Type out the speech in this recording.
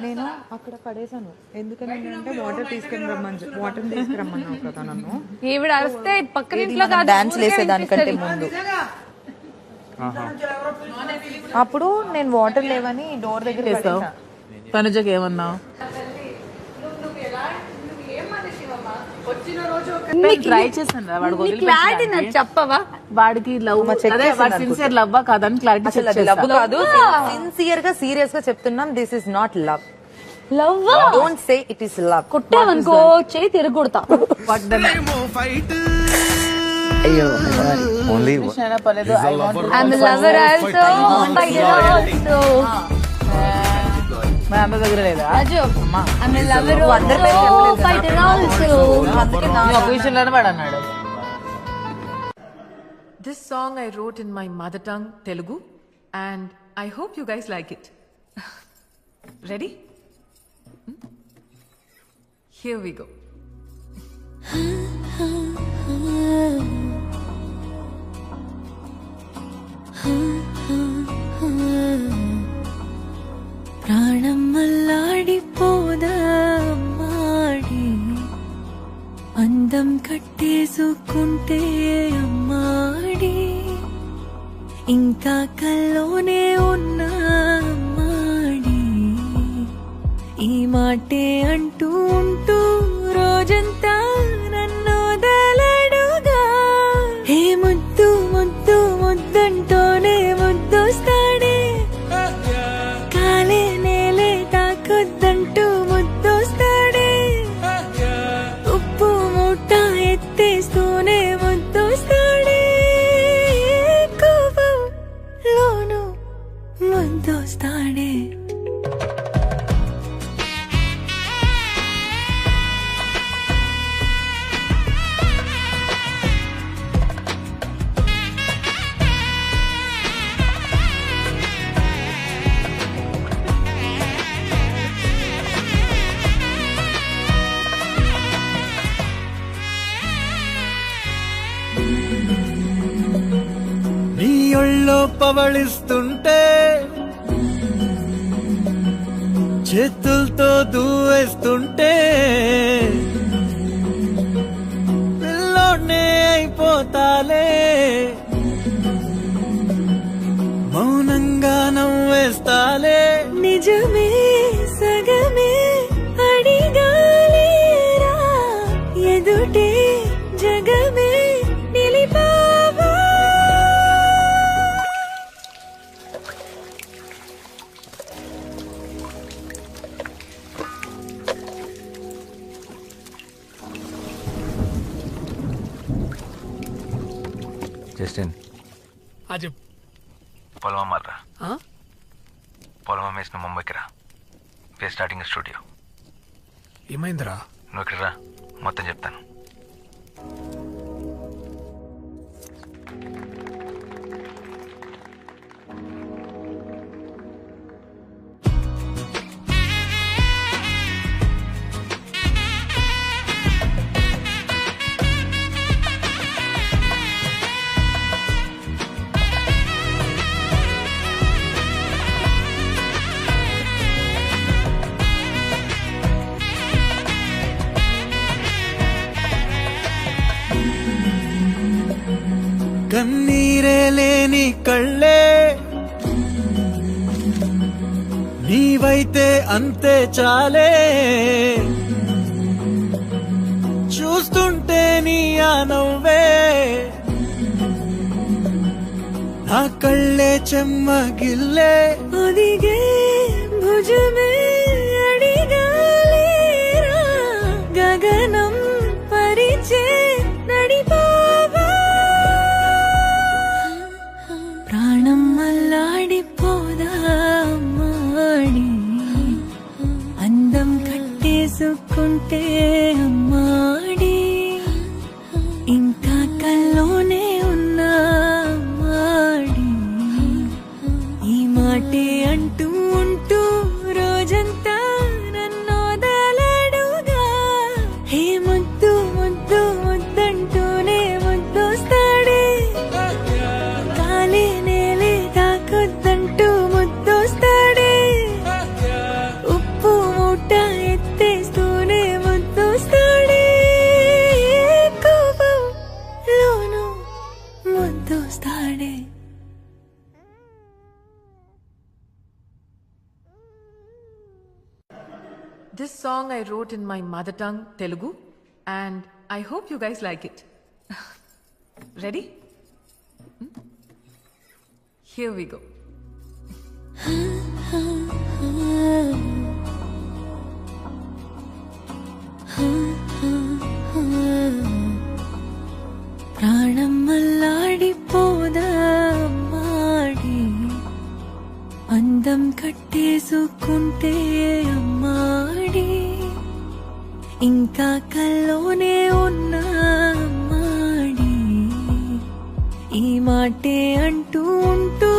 నేను అక్కడ పడేసాను ఎందుకంటే వాటర్ తీసుకురమ్మన్నావు కదా నన్ను. ఈవిడ అరిస్తే పక్కన ఇంట్లో డాన్స్ వేసేదానికంటే ముందు అప్పుడు నేను వాటర్ లేవని డోర్ దగ్గర వేసావు. తనుజకి ఏమన్నావు? ట్రై చేశాను వాడు చెప్పవా వాడికి లవ్ సిన్సియర్ లవ్ కాదని క్లారిటీ లవ్ కాదు, సిన్సియర్ గా సీరియస్ గా చెప్తున్నాం. This is not love. Love don't say it is love. కొట్టావనుకో చేయి తిరగొడతా. అయ్యో ఓన్లీ పర్లేదు. I'm a lover also, fighter also. మా అమ్మ దగ్గర లేదా? రాజు I'm a lover also, fighter also. ఒక విషయంలోనే వాడు అన్నాడు. This song I wrote in my mother tongue, Telugu, and I hope you guys like it. Ready? Here we go. ప్రాణం మల్లాడిపోదా అమ్మాడి, అందం కట్టేసుకుంటే అమ్మాడి, ఇంకా కల్లోనే ఉన్నా అమ్మాడి, ఈ మాటే అంటూ ఉంటూ రోజంతా నన్ను వదలడుగా. హే ముద్దు ముద్దు ముద్దంటూనే ముద్దొస్తాడే, కాలే నేలే తాకొద్దంటూ ముద్దొస్తాడే, ఉప్పు మూట ఎత్తేస్తూనే ముద్దొస్తాడే, కోపంలోను ముద్దొస్తాడే. నీ ఒళ్ళో పవళిస్తుంటే చేతులతో దూవేస్తుంటే పిల్లోనే అయిపోతాలే, మౌనంగా నవ్వేస్తాలే. నిజమే సగమే అడిగాలేరా, ఎదుటే జగమే నిలిపావా. జస్టిన్ పొలం అమ్మాలరా. పొలం అమ్మేసిన ముంబైకి రా. Where starting studio. ఏమైందిరా? నువ్వు ఇక్కడ రా, మొత్తం చెప్తాను. కన్నీరే లేని కళ్ళే నీవైతే అంతే చాలే, చూస్తుంటే నీ ఆ నవ్వే నా కళ్ళే చెమ్మగిల్లే. ఒదిగే భుజమే అడిగాలేరా, గగనం పరిచే నడిపావా. ప్రాణం మల్లాడిపోదా అమ్మాడి, అందం కట్టేసుకుంటే అమ్మాడి, ఇంకా కల్లోనే ఉన్నా అమ్మాడి, ఈ మాటే అంటూ ఉంటూ రోజంతా నన్ను వదలడుగా. హే ముద్దు ముద్దు ముద్దంటూనే ముద్దొస్తాడే, కాలే నేలే తాకొద్దంటూ ముద్దొస్తాడే, this song I wrote in my mother tongue, Telugu, and I hope you guys like it. Ready? Here we go. ప్రాణం మల్లాడిపోదా అమ్మాడి అందం కట్టేసుకుంటే అమ్మాడి ఇంకా కల్లోనే ఉన్నా అమ్మాడి ఈ మాటే అంటూ ఉంటూ